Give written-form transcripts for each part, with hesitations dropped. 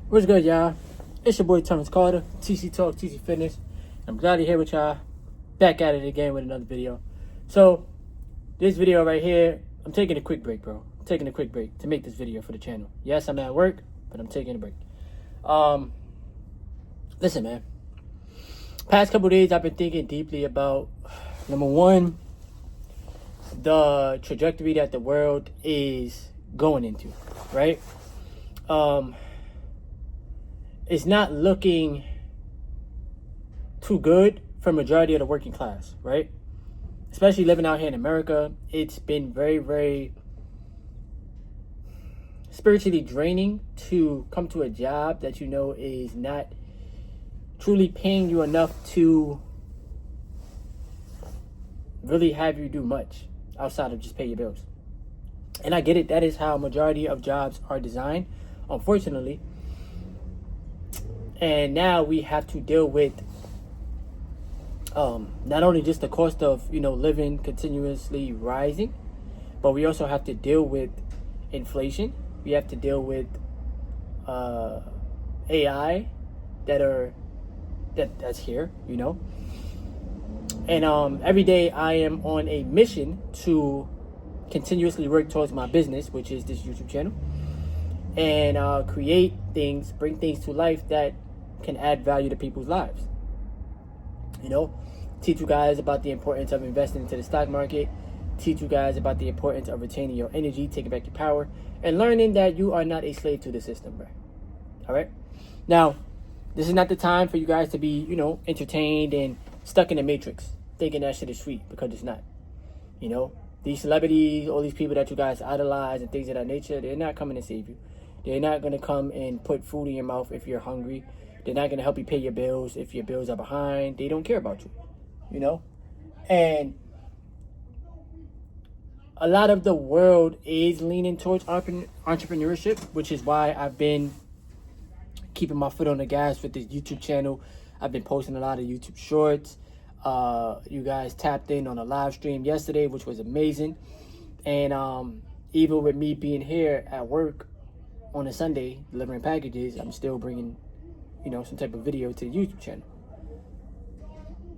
What's good, y'all? It's your boy Thomas Carter, TC Talk, TC Fitness. I'm glad to be here with y'all. Back at it again with another video. So, this video right here, I'm taking a quick break, bro. I'm taking a quick break to make this video for the channel. Yes, I'm at work, but I'm taking a break. Listen, man. Past couple days, I've been thinking deeply about, number one, the trajectory that the world is going into, right? It's not looking too good for majority of the working class, right? Especially living out here in America, it's been very, very spiritually draining to come to a job that you know is not truly paying you enough to really have you do much outside of just pay your bills. And I get it, that is how majority of jobs are designed, unfortunately. And now we have to deal with not only just the cost of, living continuously rising, but we also have to deal with inflation. We have to deal with AI that's here, And every day I am on a mission to continuously work towards my business, which is this YouTube channel, and create things, bring things to life that can add value to people's lives. Teach you guys about the importance of investing into the stock market, teach you guys about the importance of retaining your energy, taking back your power, and learning that you are not a slave to the system, bro. All right? Now, this is not the time for you guys to be, entertained and stuck in the matrix, thinking that shit is sweet, because it's not. These celebrities, all these people that you guys idolize and things of that nature, they're not coming to save you. They're not going to come and put food in your mouth if you're hungry. They're not going to help you pay your bills if your bills are behind. They don't care about you, And a lot of the world is leaning towards entrepreneurship, which is why I've been keeping my foot on the gas with this YouTube channel. I've been posting a lot of YouTube shorts. You guys tapped in on a live stream yesterday, which was amazing. And even with me being here at work on a Sunday delivering packages, I'm still bringing some type of video to the YouTube channel.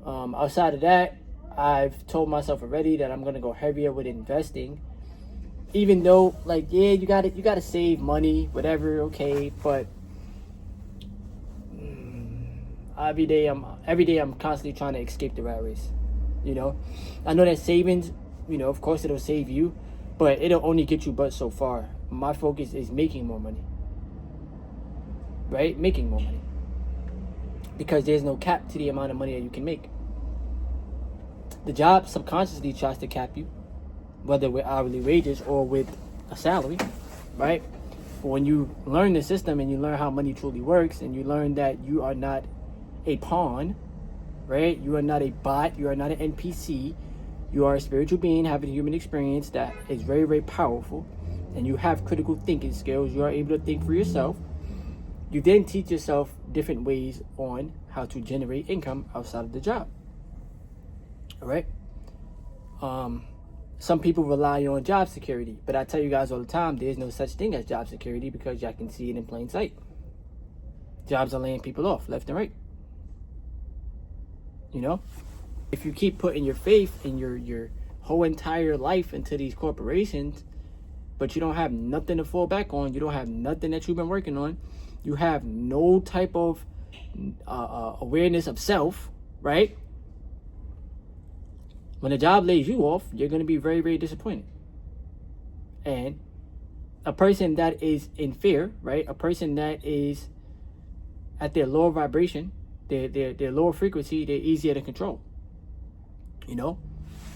Outside of that, I've told myself already that I'm gonna go heavier with investing. Even though, you gotta save money, whatever, okay, but every day I'm constantly trying to escape the rat race. I know that savings, of course it'll save you, but it'll only get you but so far. My focus is making more money, right? Making more money. Because there's no cap to the amount of money that you can make. The job subconsciously tries to cap you, whether with hourly wages or with a salary, right? But when you learn the system and you learn how money truly works, and you learn that you are not a pawn, right? You are not a bot, you are not an NPC, you are a spiritual being having a human experience that is very, very powerful, and you have critical thinking skills, you are able to think for yourself. You then teach yourself different ways on how to generate income outside of the job. All right? Some people rely on job security, but I tell you guys all the time, there's no such thing as job security, because y'all can see it in plain sight. Jobs are laying people off left and right. If you keep putting your faith in your whole entire life into these corporations, but you don't have nothing to fall back on, you don't have nothing that you've been working on, you have no type of awareness of self, right? When a job lays you off, you're going to be very, very disappointed. And a person that is in fear, right? A person that is at their lower vibration, their lower frequency, they're easier to control.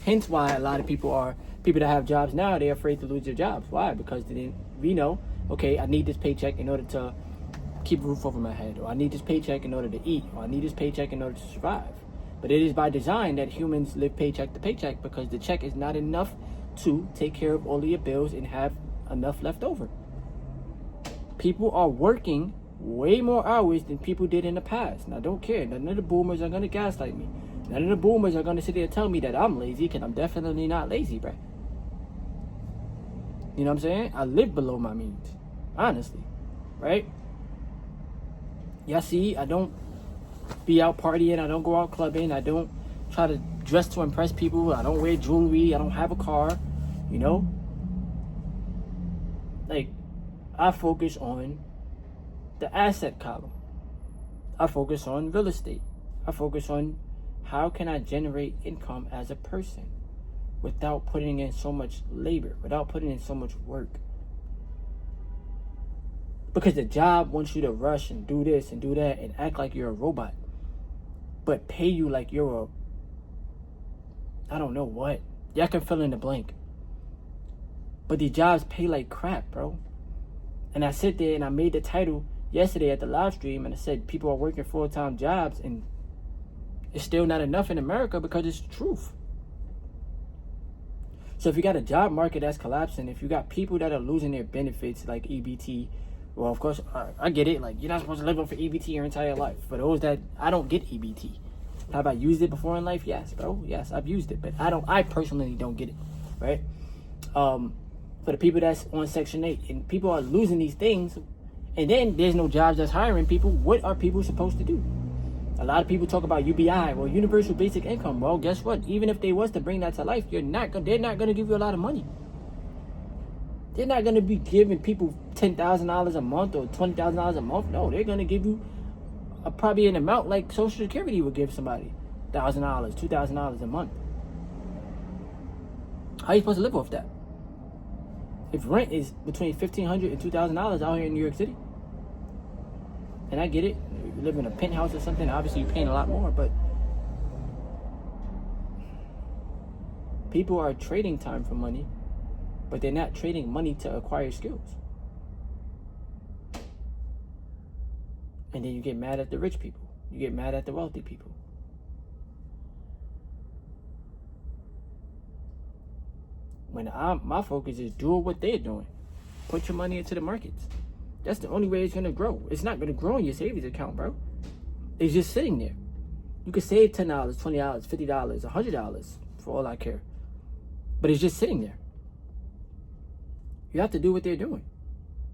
Hence why a lot of people that have jobs now, they're afraid to lose their jobs. Why? Because we know, okay, I need this paycheck in order to keep a roof over my head, or I need this paycheck in order to eat, or I need this paycheck in order to survive. But it is by design that humans live paycheck to paycheck, because the check is not enough to take care of all of your bills and have enough left over. People are working way more hours than people did in the past. Now, don't care. None of the boomers are going to gaslight me. None of the boomers are going to sit there and tell me that I'm lazy, because I'm definitely not lazy, bro. You know what I'm saying? I live below my means, honestly, right? Y'all see, I don't be out partying. I don't go out clubbing. I don't try to dress to impress people. I don't wear jewelry. I don't have a car. You know? Like, I focus on the asset column. I focus on real estate. I focus on how can I generate income as a person without putting in so much labor, without putting in so much work. Because the job wants you to rush and do this and do that and act like you're a robot, but pay you like you're I don't know what. Y'all can fill in the blank. But these jobs pay like crap, bro. And I sit there and I made the title yesterday at the live stream and I said people are working full-time jobs and it's still not enough in America because it's the truth. So if you got a job market that's collapsing, if you got people that are losing their benefits like EBT, well, of course, I get it. Like, you're not supposed to live off of EBT your entire life. For those that, I don't get EBT. Have I used it before in life? Yes, bro. Yes, I've used it. But I personally don't get it, right? For the people that's on Section 8, and people are losing these things, and then there's no jobs that's hiring people, what are people supposed to do? A lot of people talk about UBI, well, Universal Basic Income. Well, guess what? Even if they was to bring that to life, they're not going to give you a lot of money. They're not going to be giving people $10,000 a month or $20,000 a month. No, they're going to give you probably an amount like Social Security would give somebody. $1,000, $2,000 a month. How are you supposed to live off that? If rent is between $1,500 and $2,000 out here in New York City, and I get it, you live in a penthouse or something, obviously you're paying a lot more, but people are trading time for money, but they're not trading money to acquire skills. And then you get mad at the rich people. You get mad at the wealthy people. When my focus is do what they're doing. Put your money into the markets. That's the only way it's going to grow. It's not going to grow in your savings account, bro. It's just sitting there. You can save $10, $20, $50, $100 for all I care. But it's just sitting there. You have to do what they're doing.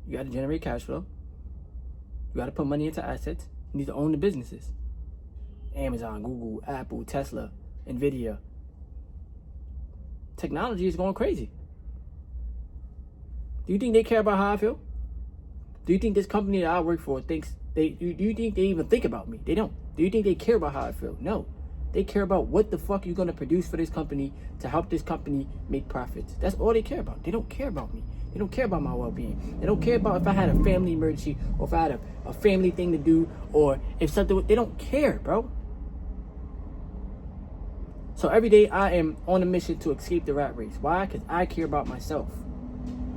You got to generate cash flow. You got to put money into assets. You need to own the businesses. Amazon, Google, Apple, Tesla, Nvidia. Technology is going crazy. Do you think they care about how I feel? Do you think this company that I work for thinks do you think they even think about me? They don't. Do you think they care about how I feel? No. They care about what the fuck you're going to produce for this company to help this company make profits. That's all they care about. They don't care about me. They don't care about my well-being. They don't care about if I had a family emergency or if I had a family thing to do or if something. They don't care, bro. So every day I am on a mission to escape the rat race. Why? Because I care about myself.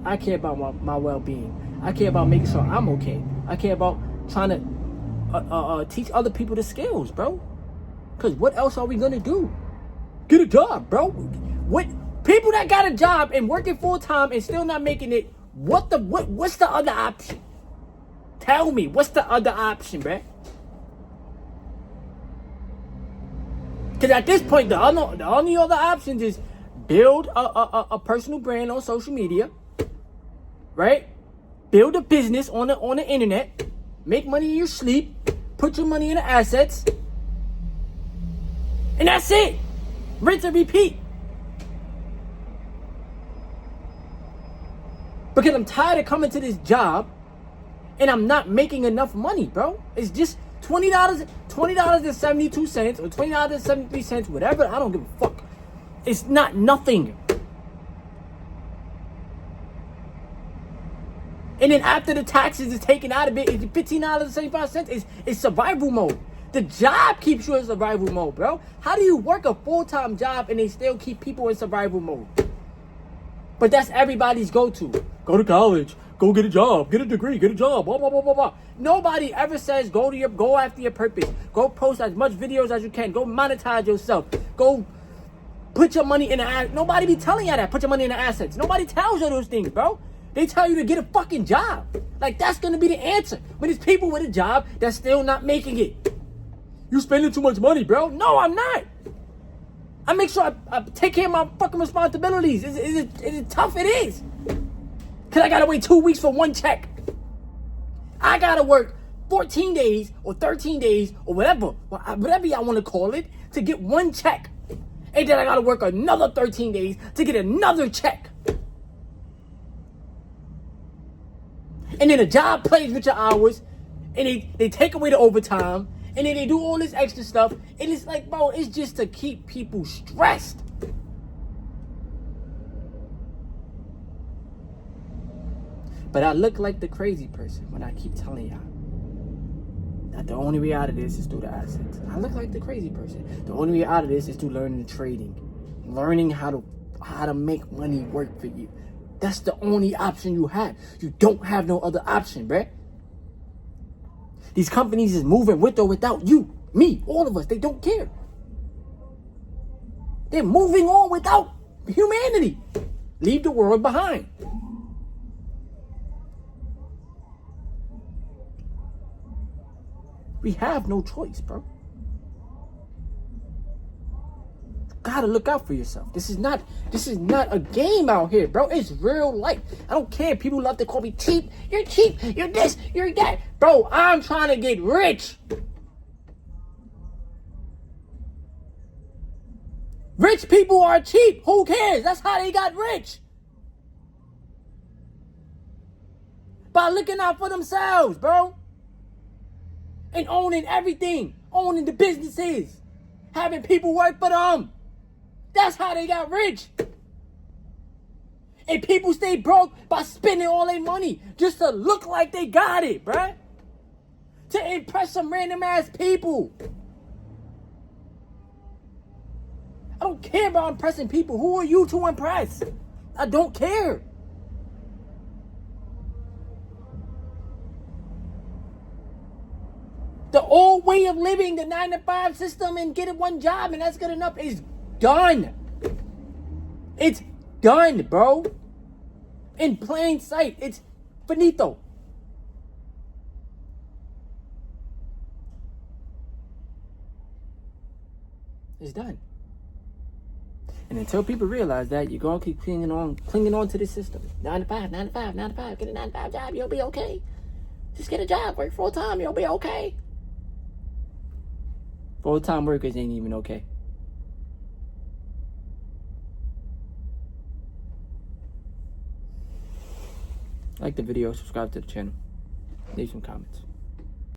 I care about my well-being. I care about making sure I'm okay. I care about trying to teach other people the skills, bro. Because what else are we going to do? Get a job, bro. What people that got a job and working full-time and still not making it, what's the other option? Tell me, what's the other option, bro? Because at this point, the only other options is build a personal brand on social media, right? Build a business on the internet, make money in your sleep, put your money into assets, and that's it. Rinse and repeat. Because I'm tired of coming to this job and I'm not making enough money, bro. It's just $20.72 or $20.73, whatever. I don't give a fuck. It's not nothing. And then after the taxes is taken out of it, it's $15.75. It's survival mode. The job keeps you in survival mode, bro. How do you work a full-time job and they still keep people in survival mode? But that's everybody's go-to. Go to college. Go get a job. Get a degree. Get a job. Blah, blah, blah, blah, blah. Nobody ever says go after your purpose. Go post as much videos as you can. Go monetize yourself. Go put your money in the assets. Nobody be telling you that. Put your money in the assets. Nobody tells you those things, bro. They tell you to get a fucking job. Like, that's going to be the answer. But it's people with a job that's still not making it. You spending too much money, bro. No, I'm not. I make sure I take care of my fucking responsibilities. Is it tough? It is. Because I got to wait 2 weeks for one check. I got to work 14 days or 13 days or whatever y'all want to call it, to get one check. And then I got to work another 13 days to get another check. And then the job plays with your hours, and they take away the overtime, and then they do all this extra stuff. And it's like, bro, it's just to keep people stressed. But I look like the crazy person when I keep telling y'all that the only way out of this is through the assets. I look like the crazy person. The only way out of this is through learning trading, learning how to make money work for you. That's the only option you have. You don't have no other option, bruh. These companies is moving with or without you, me, all of us. They don't care. They're moving on without humanity. Leave the world behind. We have no choice, bro. Gotta look out for yourself. This is not a game out here, bro. It's real life. I don't care. People love to call me cheap. You're cheap. You're this. You're that. Bro, I'm trying to get rich. Rich people are cheap. Who cares? That's how they got rich. By looking out for themselves, bro. And owning everything. Owning the businesses. Having people work for them. That's how they got rich. And people stay broke by spending all their money just to look like they got it, bruh. To impress some random ass people. I don't care about impressing people. Who are you to impress? I don't care. The old way of living, the 9-to-5 system and getting one job and that's good enough is done. It's done, bro. In plain sight. It's finito. It's done. And until people realize that, you're going to keep clinging on to the system. 9-to-5, 9-to-5, 9-to-5. Get a 9-to-5 job, you'll be okay. Just get a job, work full time, you'll be okay. Full-time workers ain't even okay. Like the video, subscribe to the channel, leave some comments.